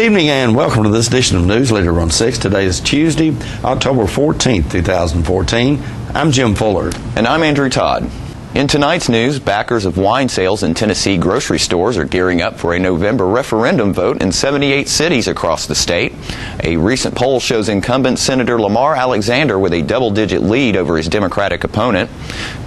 evening and welcome to this edition of Newsleader on 6. Today is Tuesday, October 14th, 2014. I'm Jim Fuller. And I'm Andrew Todd. In tonight's news, backers of wine sales in Tennessee grocery stores are gearing up for a November referendum vote in 78 cities across the state. A recent poll shows incumbent Senator Lamar Alexander with a double-digit lead over his Democratic opponent.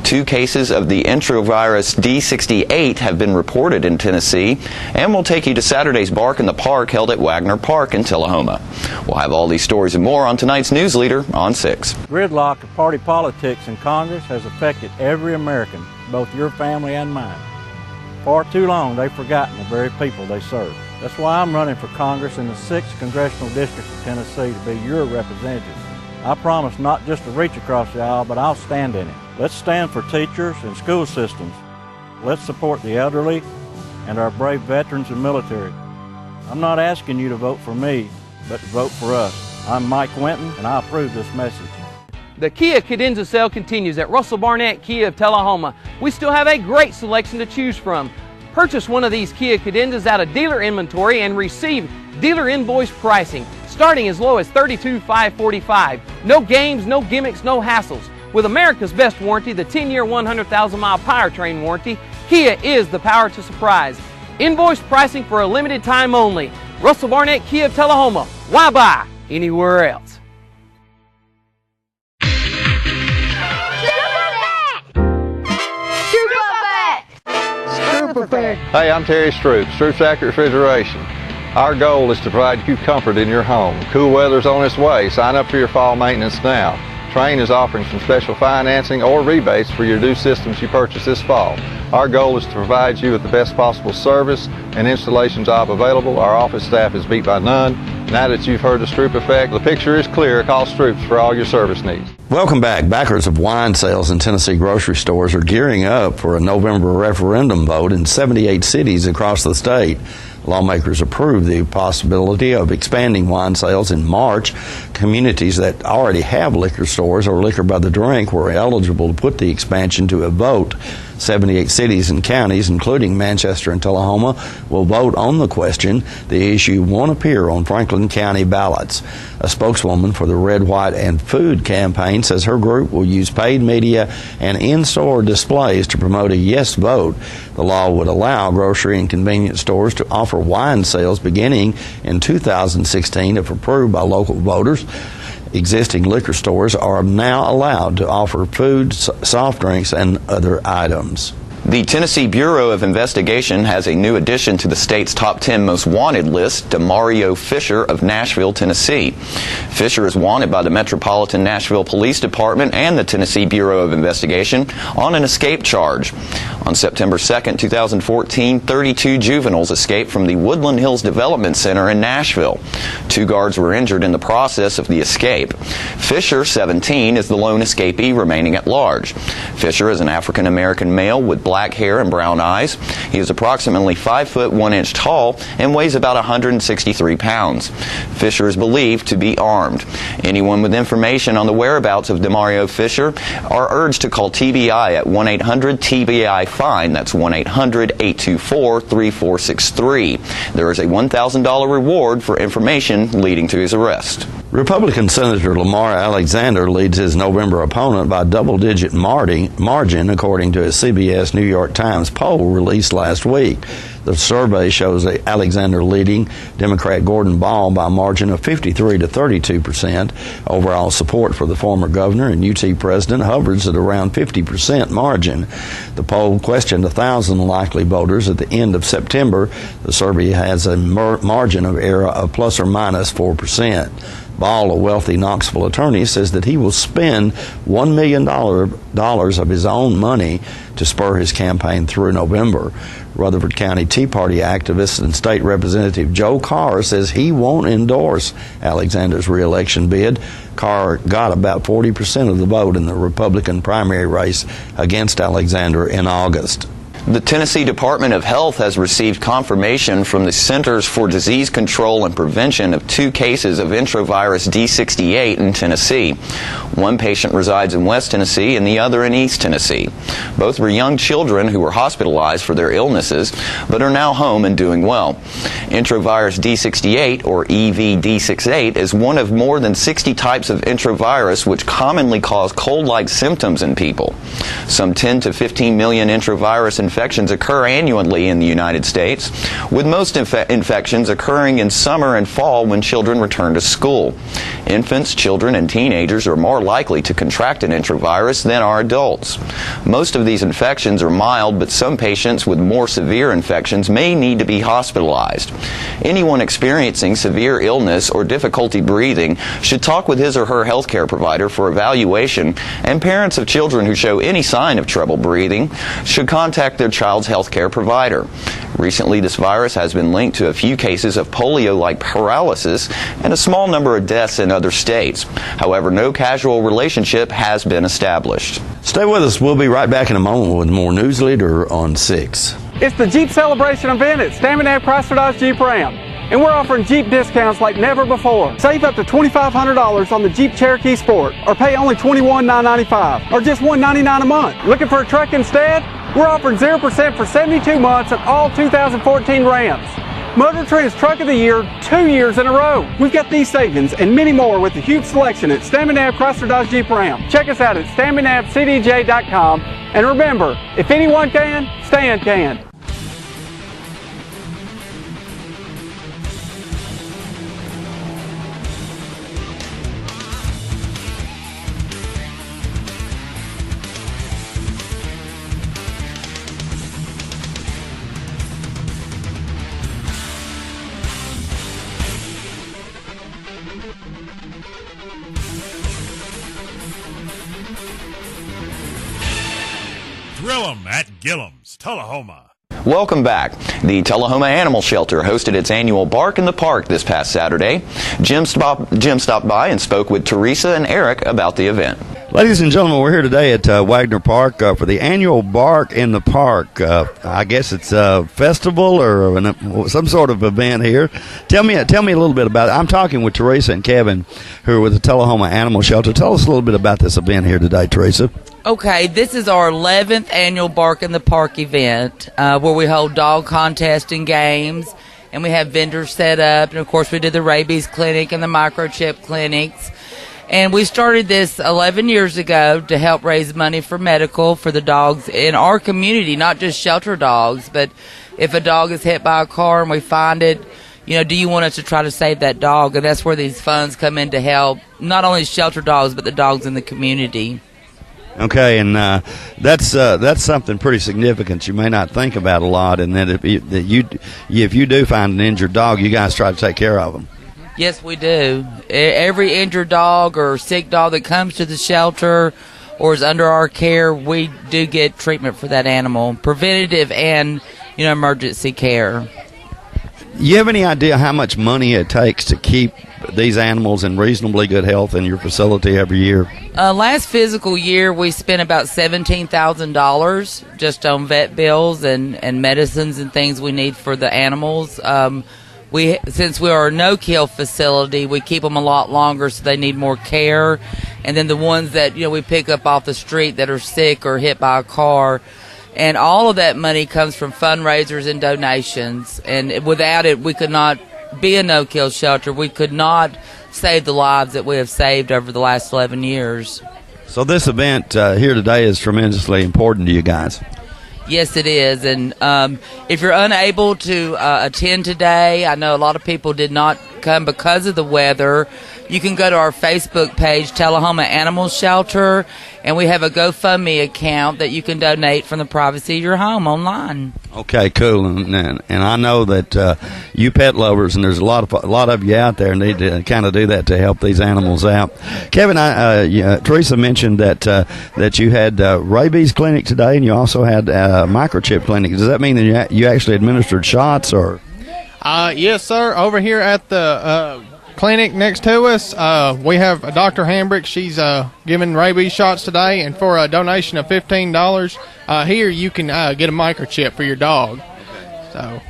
2 cases of the enterovirus D68 have been reported in Tennessee, and we'll take you to Saturday's Bark in the Park held at Wagner Park in Tullahoma. We'll have all these stories and more on tonight's Newsleader on 6. Gridlock of party politics in Congress has affected every American, both your family and mine. Far too long, they've forgotten the very people they serve. That's why I'm running for Congress in the 6th Congressional District of Tennessee to be your representative. I promise not just to reach across the aisle, but I'll stand in it. Let's stand for teachers and school systems. Let's support the elderly and our brave veterans and military. I'm not asking you to vote for me, but to vote for us. I'm Mike Winton, and I approve this message. The Kia Cadenza sale continues at Russell Barnett Kia of Tullahoma. We still have a great selection to choose from. Purchase one of these Kia Cadenzas out of dealer inventory and receive dealer invoice pricing, starting as low as $32,545. No games, no gimmicks, no hassles. With America's best warranty, the 10-year, 100,000-mile powertrain warranty, Kia is the power to surprise. Invoice pricing for a limited time only. Russell Barnett Kia of Tullahoma. Why buy anywhere else? Hey, I'm Terry Stroop, Stroop's Accurate Refrigeration. Our goal is to provide you comfort in your home. Cool weather's on its way. Sign up for your fall maintenance now. Trane is offering some special financing or rebates for your new systems you purchase this fall. Our goal is to provide you with the best possible service and installation job available. Our office staff is beat by none. Now that you've heard the Stroop effect, the picture is clear. Call Stroops for all your service needs. Welcome back. Backers of wine sales in Tennessee grocery stores are gearing up for a November referendum vote in 78 cities across the state. Lawmakers approved the possibility of expanding wine sales in March. Communities that already have liquor stores or liquor by the drink were eligible to put the expansion to a vote. 78 cities and counties, including Manchester and Tullahoma, will vote on the question. The issue won't appear on Franklin County ballots. A spokeswoman for the Red, White, and Food campaign says her group will use paid media and in-store displays to promote a yes vote. The law would allow grocery and convenience stores to offer wine sales beginning in 2016 if approved by local voters. Existing liquor stores are now allowed to offer food, soft drinks, and other items. The Tennessee Bureau of Investigation has a new addition to the state's top 10 most wanted list, Demario Fisher of Nashville, Tennessee. Fisher is wanted by the Metropolitan Nashville Police Department and the Tennessee Bureau of Investigation on an escape charge. On September 2nd, 2014, 32 juveniles escaped from the Woodland Hills Development Center in Nashville. 2 guards were injured in the process of the escape. Fisher, 17, is the lone escapee remaining at large. Fisher is an African-American male with black hair and brown eyes. He is approximately 5 foot 1 inch tall and weighs about 163 pounds. Fisher is believed to be armed. Anyone with information on the whereabouts of Demario Fisher are urged to call TBI at 1-800-TBI-FIND. That's 1-800-824-3463. There is a $1,000 reward for information leading to his arrest. Republican Senator Lamar Alexander leads his November opponent by double-digit margin, according to a CBS New York Times poll released last week. The survey shows Alexander leading Democrat Gordon Ball by a margin of 53 to 32%. Overall support for the former governor and UT president hovers at around 50% margin. The poll questioned 1,000 likely voters at the end of September. The survey has a margin of error of plus or minus 4%. Ball, a wealthy Knoxville attorney, says that he will spend $1 million of his own money to spur his campaign through November. Rutherford County Tea Party activist and state representative Joe Carr says he won't endorse Alexander's re-election bid. Carr got about 40% of the vote in the Republican primary race against Alexander in August. The Tennessee Department of Health has received confirmation from the Centers for Disease Control and Prevention of 2 cases of enterovirus D68 in Tennessee. One patient resides in West Tennessee and the other in East Tennessee. Both were young children who were hospitalized for their illnesses, but are now home and doing well. Enterovirus D68, or EVD68, is one of more than 60 types of enterovirus which commonly cause cold-like symptoms in people. Some 10 to 15 million enterovirus infections occur annually in the United States, with most infections occurring in summer and fall when children return to school. Infants, children, and teenagers are more likely to contract an enterovirus than are adults. Most of these infections are mild, but some patients with more severe infections may need to be hospitalized. Anyone experiencing severe illness or difficulty breathing should talk with his or her healthcare provider for evaluation, and parents of children who show any sign of trouble breathing should contact their child's healthcare provider. Recently, this virus has been linked to a few cases of polio-like paralysis and a small number of deaths in other states. However, no causal relationship has been established. Stay with us. We'll be right back in a moment with more Newsleader on 6. It's the Jeep Celebration event at Staminab Chrysler Dodge Jeep Ram, and we're offering Jeep discounts like never before. Save up to $2,500 on the Jeep Cherokee Sport, or pay only $21,995, or just $199 a month. Looking for a truck instead? We're offering 0% for 72 months on all 2014 Rams. Motor Trend's Truck of the Year 2 years in a row. We've got these savings and many more with a huge selection at Staminab Chrysler Dodge Jeep Ram. Check us out at StaminabCDJ.com. And remember, if anyone can, Stan can. Grill 'em at Gillum's, Tullahoma. Welcome back. The Tullahoma Animal Shelter hosted its annual Bark in the Park this past Saturday. Jim stopped by and spoke with Teresa and Eric about the event. Ladies and gentlemen, we're here today at Wagner Park for the annual Bark in the Park. I guess it's a festival or some sort of event here. Tell me a little bit about it. I'm talking with Teresa and Kevin, who are with the Tullahoma Animal Shelter. Tell us a little bit about this event here today, Teresa. Okay, this is our 11th annual Bark in the Park event, where we hold dog contests and games, and we have vendors set up, and of course we did the rabies clinic and the microchip clinics. And we started this 11 years ago to help raise money for medical for the dogs in our community, not just shelter dogs, but if a dog is hit by a car and we find it, do you want us to try to save that dog? And that's where these funds come in to help not only shelter dogs, but the dogs in the community. Okay, and that's something pretty significant you may not think about a lot, and that if you do find an injured dog, you guys try to take care of them. Yes, we do. Every injured dog or sick dog that comes to the shelter or is under our care, we do get treatment for that animal, preventative and emergency care. You have any idea how much money it takes to keep these animals in reasonably good health in your facility every year? Last physical year, we spent about $17,000 just on vet bills and medicines and things we need for the animals. Since we are a no-kill facility, we keep them a lot longer, so they need more care. And then the ones that we pick up off the street that are sick or hit by a car. And all of that money comes from fundraisers and donations. And without it, we could not be a no-kill shelter. We could not save the lives that we have saved over the last 11 years. So this event here today is tremendously important to you guys. Yes, it is. And if you're unable to attend today, I know a lot of people did not come because of the weather. You can go to our Facebook page, Tullahoma Animal Shelter, and we have a GoFundMe account that you can donate from the privacy of your home online. Okay, cool. And I know that you pet lovers, and there's a lot of you out there, need to kind of do that to help these animals out. Kevin, Teresa mentioned that you had rabies clinic today, and you also had microchip clinic. Does that mean that you actually administered shots, or? Yes, sir. Over here at the clinic next to us. We have Dr. Hambrick. She's giving rabies shots today, and for a donation of $15 here, you can get a microchip for your dog. So,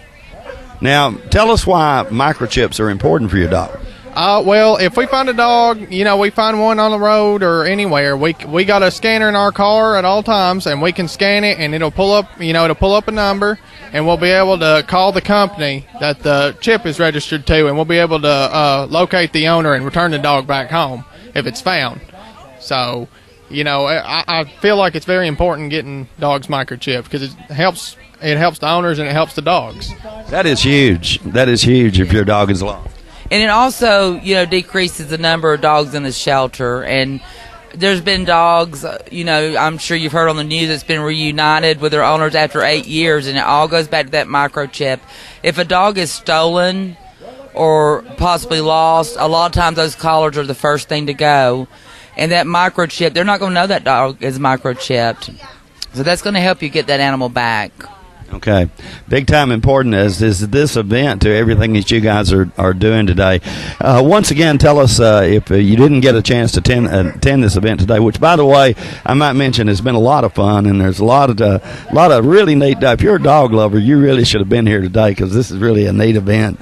now, tell us why microchips are important for your dog. Well, if we find a dog, we find one on the road or anywhere, we got a scanner in our car at all times, and we can scan it, and it'll pull up, it'll pull up a number, and we'll be able to call the company that the chip is registered to, and we'll be able to locate the owner and return the dog back home if it's found. So, I feel like it's very important getting dogs microchipped because it helps the owners and it helps the dogs. That is huge. That is huge if your dog is lost. And it also, decreases the number of dogs in the shelter. And there's been dogs, I'm sure you've heard on the news, that's been reunited with their owners after 8 years, and it all goes back to that microchip. If a dog is stolen or possibly lost, a lot of times those collars are the first thing to go. And that microchip, they're not going to know that dog is microchipped. So that's going to help you get that animal back. Okay. Big time important is this event to everything that you guys are doing today. Once again, tell us if you didn't get a chance to attend this event today, which, by the way, I might mention has been a lot of fun, and there's a lot of really neat stuff. If you're a dog lover, you really should have been here today because this is really a neat event.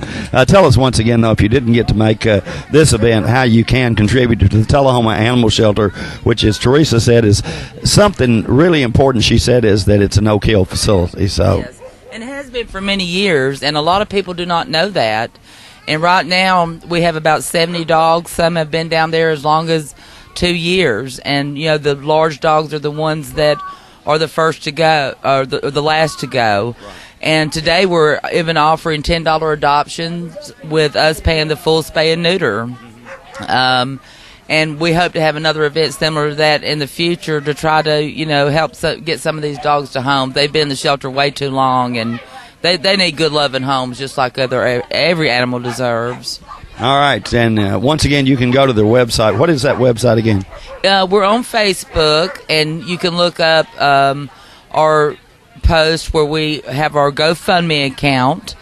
Tell us once again, though, if you didn't get to make this event, how you can contribute to the Tullahoma Animal Shelter, which, as Teresa said, is something really important. She said is that it's a no-kill facility. So. Yes. And it has been for many years, and a lot of people do not know that. And right now, we have about 70 dogs. Some have been down there as long as 2 years. And, the large dogs are the ones that are the first to go, or the last to go. Right. And today we're even offering $10 adoptions with us paying the full spay and neuter. And we hope to have another event similar to that in the future to try to, help get some of these dogs to home. They've been in the shelter way too long, and they need good, loving homes just like every animal deserves. All right. And once again, you can go to their website. What is that website again? We're on Facebook, and you can look up our post where we have our GoFundMe account.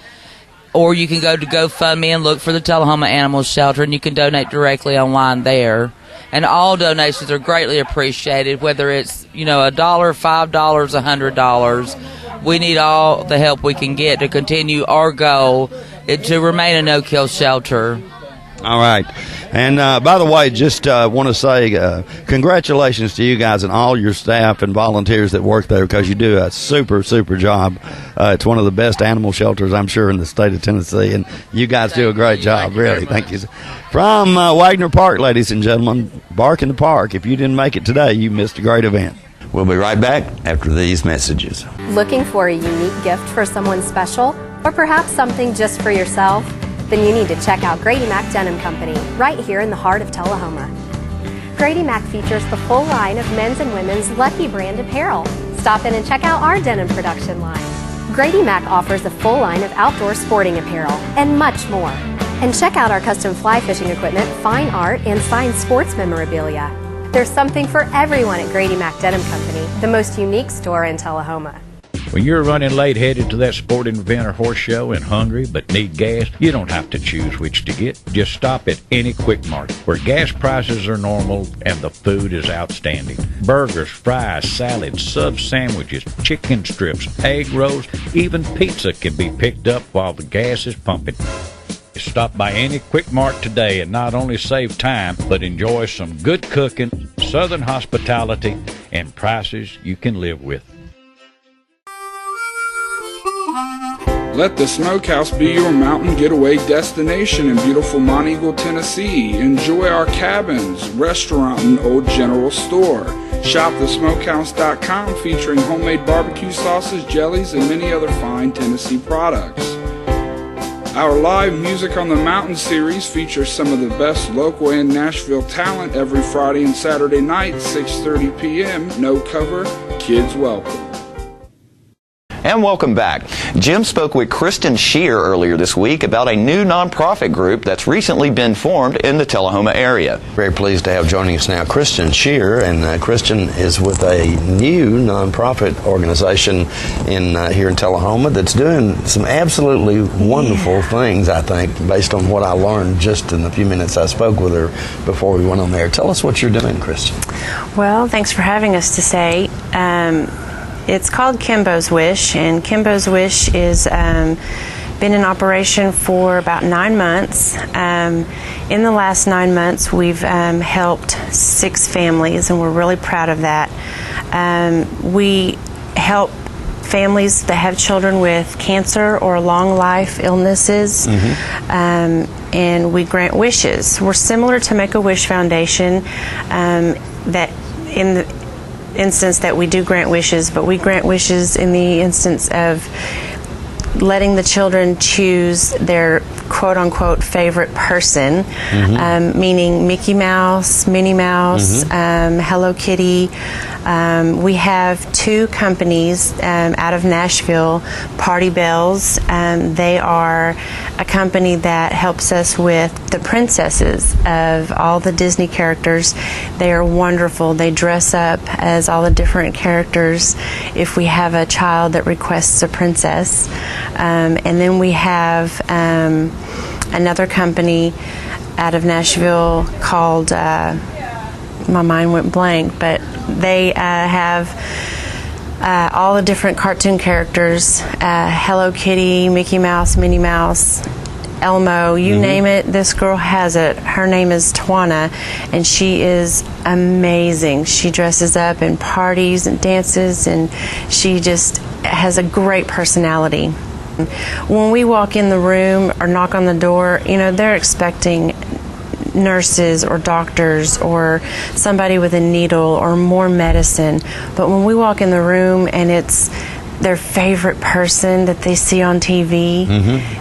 Or you can go to GoFundMe and look for the Tullahoma Animal Shelter, and you can donate directly online there. And all donations are greatly appreciated, whether it's, $1, $5, $100. We need all the help we can get to continue our goal to remain a no-kill shelter. All right. And by the way, just want to say congratulations to you guys and all your staff and volunteers that work there, because you do a super, super job. It's one of the best animal shelters, I'm sure, in the state of Tennessee, and you guys do a great job, really. Thank you. From Wagner Park, ladies and gentlemen, Bark in the Park. If you didn't make it today, you missed a great event. We'll be right back after these messages. Looking for a unique gift for someone special, or perhaps something just for yourself? Then you need to check out Grady Mac Denim Company, right here in the heart of Tullahoma. Grady Mac features the full line of men's and women's Lucky brand apparel. Stop in and check out our denim production line. Grady Mac offers a full line of outdoor sporting apparel and much more. And check out our custom fly fishing equipment, fine art, and signed sports memorabilia. There's something for everyone at Grady Mac Denim Company, the most unique store in Tullahoma. When you're running late headed to that sporting event or horse show and hungry but need gas, you don't have to choose which to get. Just stop at any Quick Mart where gas prices are normal and the food is outstanding. Burgers, fries, salads, sub sandwiches, chicken strips, egg rolls, even pizza can be picked up while the gas is pumping. Stop by any Quick Mart today and not only save time, but enjoy some good cooking, southern hospitality, and prices you can live with. Let the Smokehouse be your mountain getaway destination in beautiful Monteagle, Tennessee. Enjoy our cabins, restaurant, and old general store. Shop thesmokehouse.com featuring homemade barbecue sauces, jellies, and many other fine Tennessee products. Our live Music on the Mountain series features some of the best local and Nashville talent every Friday and Saturday night, 6:30 p.m. No cover, kids welcome. And welcome back. Jim spoke with Kristen Shear earlier this week about a new nonprofit group that's recently been formed in the Tullahoma area. Very pleased to have joining us now Kristen Shear, and Kristen is with a new nonprofit organization here in Tullahoma that's doing some absolutely wonderful things, I think, based on what I learned just in the few minutes I spoke with her before we went on there. Tell us what you're doing, Kristen. Well, thanks for having us today. It's called Kimbo's Wish, and Kimbo's Wish is been in operation for about 9 months. In the last 9 months, we've helped 6 families, and we're really proud of that. We help families that have children with cancer or long life illnesses, and we grant wishes. We're similar to Make-A-Wish Foundation, that in the instance that we do grant wishes, but we grant wishes in the instance of letting the children choose their quote-unquote favorite person, meaning Mickey Mouse, Minnie Mouse, Hello Kitty. We have 2 companies out of Nashville, Party Bells. They are a company that helps us with the princesses of all the Disney characters. They are wonderful. They dress up as all the different characters if we have a child that requests a princess. And then we have another company out of Nashville called, my mind went blank, but they have all the different cartoon characters, Hello Kitty, Mickey Mouse, Minnie Mouse, Elmo, you name it, this girl has it. Her name is Tawana, and she is amazing. She dresses up in parties and dances, and she just has a great personality. When we walk in the room or knock on the door, you know, they're expecting nurses or doctors or somebody with a needle or more medicine. But when we walk in the room and it's their favorite person that they see on TV,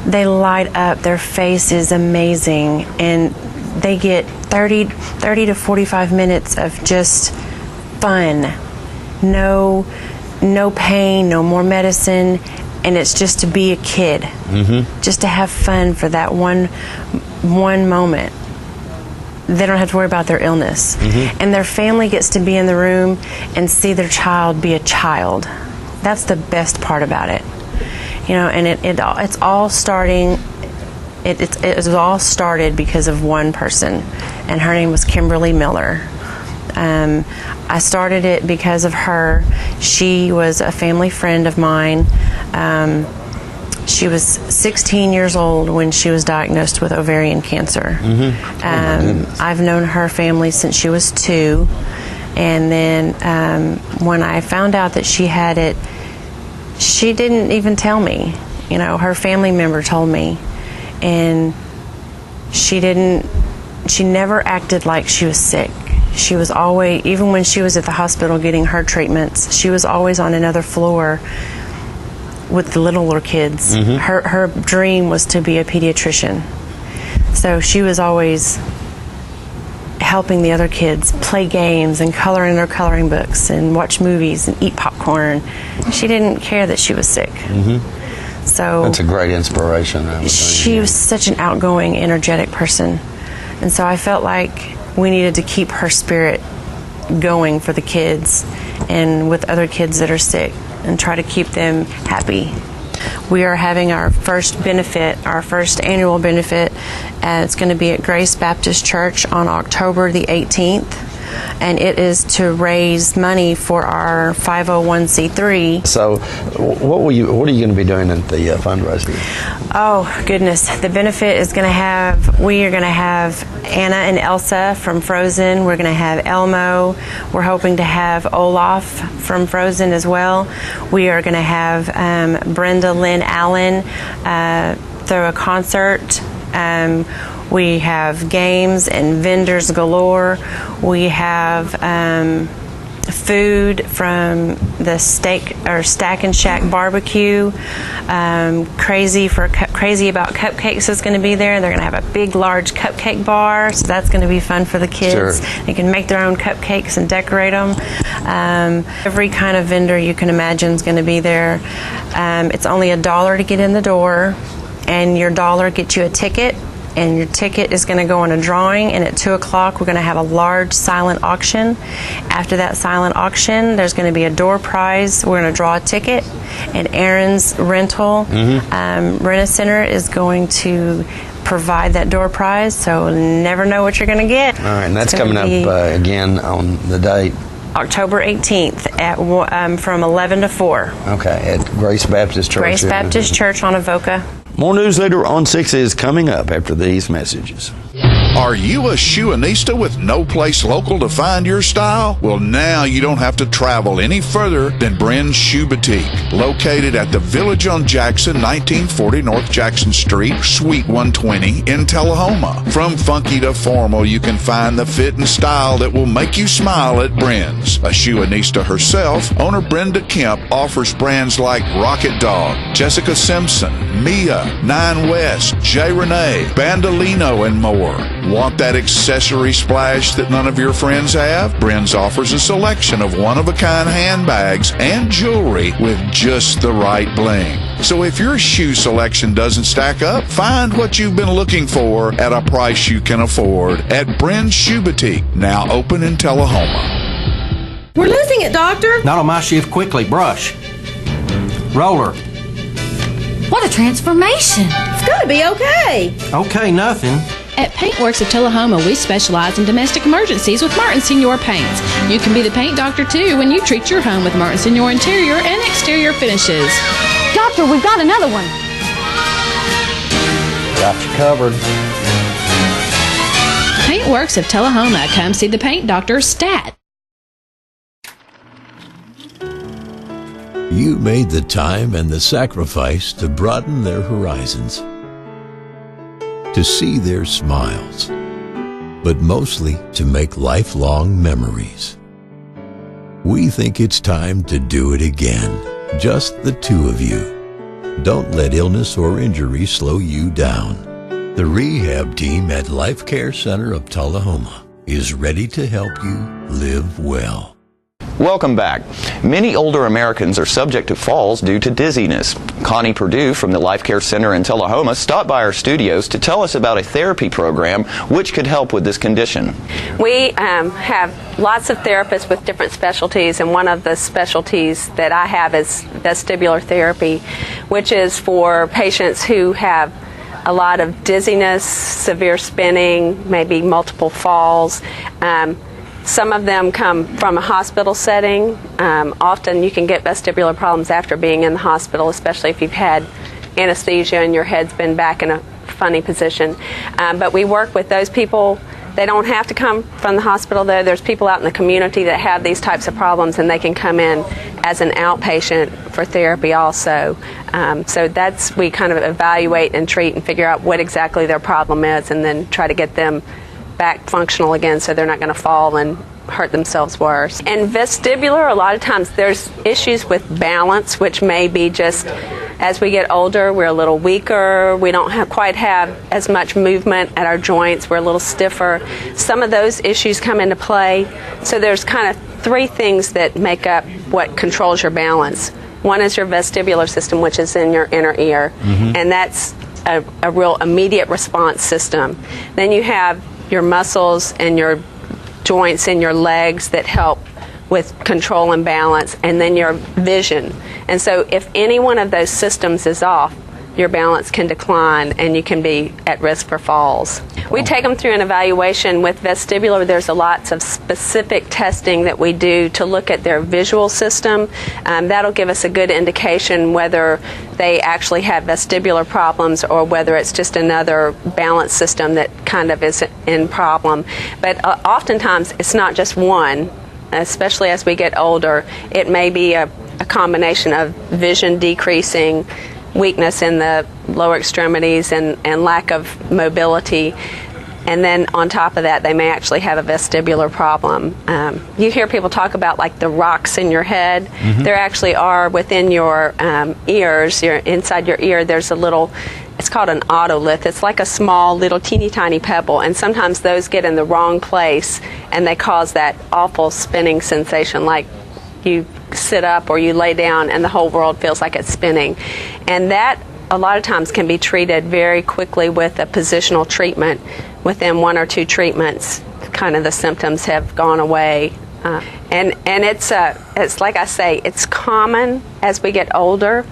they light up. Their face is amazing, and they get 30 to 45 minutes of just fun. No pain, no more medicine, and it's just to be a kid, just to have fun for that one moment. They don't have to worry about their illness, and their family gets to be in the room and see their child be a child. That's the best part about it, you know. And it's all starting. It was all started because of one person, and her name was Kimberly Miller. I started it because of her. She was a family friend of mine. She was 16 years old when she was diagnosed with ovarian cancer. I've known her family since she was 2. And then when I found out that she had it, she didn't even tell me. You know, her family member told me. And she never acted like she was sick. She was always, even when she was at the hospital getting her treatments, she was always on another floor with the littler kids. Her dream was to be a pediatrician. So she was always helping the other kids play games and color in their coloring books and watch movies and eat popcorn. She didn't care that she was sick. So that's a great inspiration. She was such an outgoing, energetic person. And so I felt like we needed to keep her spirit going for the kids and with other kids that are sick, and try to keep them happy. We are having our first benefit, our first annual benefit. It's going to be at Grace Baptist Church on October the 18th. And it is to raise money for our 501c3. So what are you going to be doing at the fundraiser? Oh, goodness. The benefit is we are going to have Anna and Elsa from Frozen. We're going to have Elmo. We're hoping to have Olaf from Frozen as well. We are going to have Brenda Lynn Allen throw a concert. We have games and vendors galore. We have food from the Steak or Stack and Shack barbecue. Crazy About Cupcakes is going to be there. They're going to have a big, large cupcake bar, so that's going to be fun for the kids. Sure. They can make their own cupcakes and decorate them. Every kind of vendor you can imagine is going to be there. It's only $1 to get in the door, and your $1 gets you a ticket. And your ticket is going to go in a drawing, and at 2 o'clock we're going to have a large silent auction. After that silent auction, there's going to be a door prize. We're going to draw a ticket, and Aaron's Rental Rent-A-Center is going to provide that door prize, so never know what you're going to get. All right, and that's coming up again on the date. October 18th at from 11 to 4. Okay, at Grace Baptist Church. Grace Baptist Church on Avoca. More Newsleader on 6 is coming up after these messages. Are you a shoeanista with no place local to find your style? Well, now you don't have to travel any further than Bren's Shoe Boutique, located at the Village on Jackson, 1940 North Jackson Street, Suite 120 in Tullahoma. From funky to formal, you can find the fit and style that will make you smile at Bren's. A shoeanista herself, owner Brenda Kemp offers brands like Rocket Dog, Jessica Simpson, Mia, Nine West, J. Renee, Bandolino, and more. Want that accessory splash that none of your friends have? Bren's offers a selection of one-of-a-kind handbags and jewelry with just the right bling. So if your shoe selection doesn't stack up, find what you've been looking for at a price you can afford at Bren's Shoe Boutique, now open in Tullahoma. We're losing it, Doctor. Not on my shift. Quickly, brush. Roller. What a transformation. It's got to be okay. Okay, nothing. At Paintworks of Tullahoma, we specialize in domestic emergencies with Martin Senior Paints. You can be the paint doctor, too, when you treat your home with Martin Senior interior and exterior finishes. Doctor, we've got another one. Got you covered. Paintworks of Tullahoma. Come see the paint doctor, Stat. You made the time and the sacrifice to broaden their horizons, to see their smiles, but mostly to make lifelong memories. We think it's time to do it again, just the two of you. Don't let illness or injury slow you down. The rehab team at Life Care Center of Tullahoma is ready to help you live well. Welcome back. Many older Americans are subject to falls due to dizziness. Connie Perdue from the Life Care Center in Tullahoma stopped by our studios to tell us about a therapy program which could help with this condition. We have lots of therapists with different specialties, and one of the specialties that I have is vestibular therapy, which is for patients who have a lot of dizziness, severe spinning, maybe multiple falls. Some of them come from a hospital setting. Often you can get vestibular problems after being in the hospital, especially if you've had anesthesia and your head's been back in a funny position. But we work with those people. They don't have to come from the hospital, though. There's people out in the community that have these types of problems, and they can come in as an outpatient for therapy also. So we kind of evaluate and treat and figure out what exactly their problem is, and then try to get them back functional again so they're not going to fall and hurt themselves worse. And vestibular, a lot of times there's issues with balance, which may be just as we get older, we're a little weaker, we don't quite have as much movement at our joints, we're a little stiffer. Some of those issues come into play. So there's kind of three things that make up what controls your balance. One is your vestibular system, which is in your inner ear, and that's a real immediate response system. Then you have your muscles and your joints in your legs that help with control and balance, and then your vision. And so if any one of those systems is off, your balance can decline and you can be at risk for falls. We take them through an evaluation. With vestibular, there's lots of specific testing that we do to look at their visual system. That'll give us a good indication whether they actually have vestibular problems or whether it's just another balance system that kind of is in problem. But oftentimes it's not just one, especially as we get older. It may be a combination of vision decreasing, weakness in the lower extremities, and lack of mobility. And then on top of that, they may actually have a vestibular problem. You hear people talk about like the rocks in your head. There actually are within your ears, inside your ear, there's a little, it's called an otolith. It's like a small little teeny tiny pebble, and sometimes those get in the wrong place and they cause that awful spinning sensation, like you sit up or you lay down and the whole world feels like it's spinning. And that a lot of times can be treated very quickly with a positional treatment. Within 1 or 2 treatments, kind of the symptoms have gone away. And it's like I say, it's common as we get older.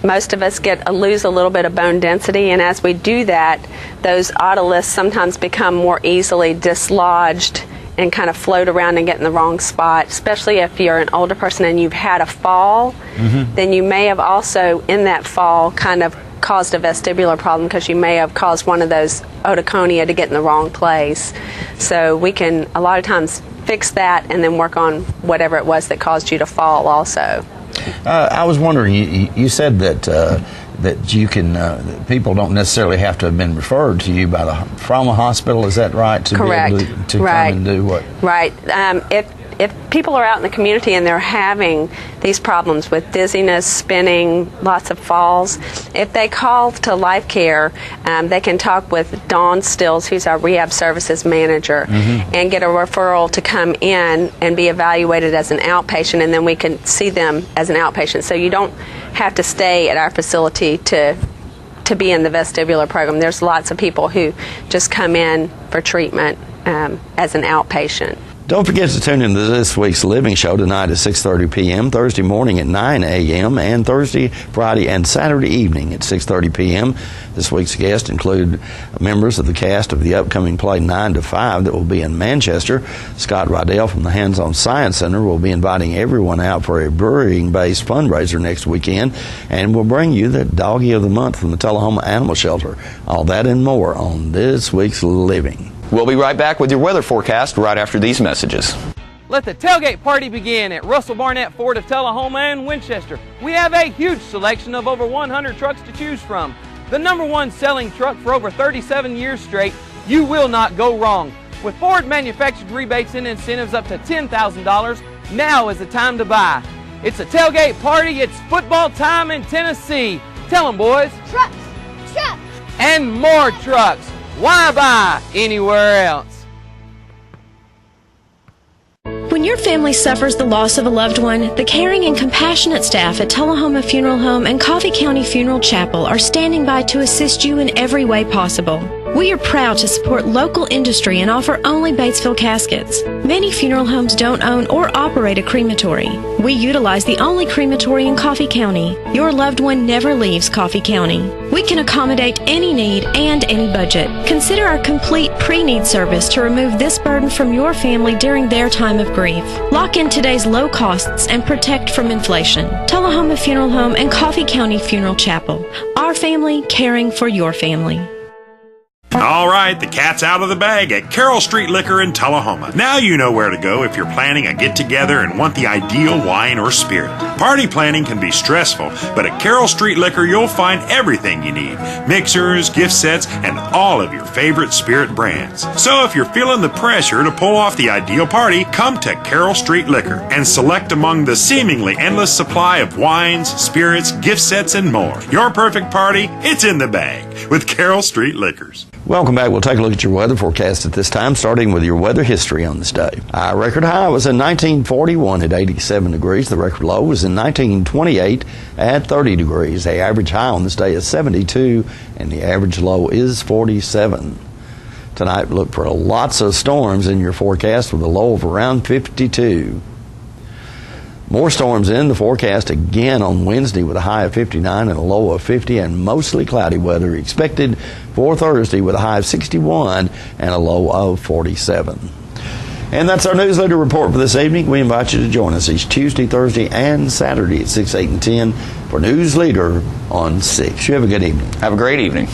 Most of us lose a little bit of bone density, and as we do that, those otoliths sometimes become more easily dislodged and kind of float around and get in the wrong spot, especially if you're an older person and you've had a fall. Then you may have also, in that fall, kind of caused a vestibular problem because you may have caused one of those otoconia to get in the wrong place. So we can, a lot of times, fix that and then work on whatever it was that caused you to fall also. I was wondering, you said that you can, people don't necessarily have to have been referred to you from a hospital, is that right? Correct. Be able to come and do what? Right. If people are out in the community and they're having these problems with dizziness, spinning, lots of falls, if they call to Life Care, they can talk with Dawn Stills, who's our rehab services manager, and get a referral to come in and be evaluated as an outpatient, and then we can see them as an outpatient. So you don't have to stay at our facility to be in the vestibular program. There's lots of people who just come in for treatment as an outpatient. Don't forget to tune into this week's Living Show tonight at 6:30 p.m., Thursday morning at 9 a.m., and Thursday, Friday, and Saturday evening at 6:30 p.m. This week's guests include members of the cast of the upcoming play 9 to 5 that will be in Manchester. Scott Rydell from the Hands-On Science Center will be inviting everyone out for a brewing-based fundraiser next weekend, and will bring you the Doggy of the Month from the Tullahoma Animal Shelter. All that and more on this week's Living. We'll be right back with your weather forecast right after these messages. Let the tailgate party begin at Russell Barnett Ford of Tullahoma and Winchester. We have a huge selection of over 100 trucks to choose from. The #1 selling truck for over 37 years straight, you will not go wrong. With Ford manufactured rebates and incentives up to $10,000, now is the time to buy. It's a tailgate party, it's football time in Tennessee. Tell them, boys. Trucks, trucks. And more trucks. Why buy anywhere else? When your family suffers the loss of a loved one, the caring and compassionate staff at Tullahoma Funeral Home and Coffee County Funeral Chapel are standing by to assist you in every way possible. We are proud to support local industry and offer only Batesville caskets. Many funeral homes don't own or operate a crematory. We utilize the only crematory in Coffee County. Your loved one never leaves Coffee County. We can accommodate any need and any budget. Consider our complete pre-need service to remove this burden from your family during their time of grief. Lock in today's low costs and protect from inflation. Tullahoma Funeral Home and Coffee County Funeral Chapel. Our family caring for your family. All right, the cat's out of the bag at Carroll Street Liquor in Tullahoma. Now you know where to go if you're planning a get-together and want the ideal wine or spirit. Party planning can be stressful, but at Carroll Street Liquor you'll find everything you need. Mixers, gift sets, and all of your favorite spirit brands. So if you're feeling the pressure to pull off the ideal party, come to Carroll Street Liquor and select among the seemingly endless supply of wines, spirits, gift sets, and more. Your perfect party, it's in the bag with Carroll Street Liquors. Welcome back. We'll take a look at your weather forecast at this time, starting with your weather history on this day. Our record high was in 1941 at 87 degrees. The record low was in 1928 at 30 degrees. The average high on this day is 72, and the average low is 47. Tonight, look for lots of storms in your forecast with a low of around 52. More storms in the forecast again on Wednesday with a high of 59 and a low of 50, and mostly cloudy weather expected for Thursday with a high of 61 and a low of 47. And that's our newsletter report for this evening. We invite you to join us each Tuesday, Thursday, and Saturday at 6, 8, and 10 for Newsleader on 6. You have a good evening. Have a great evening.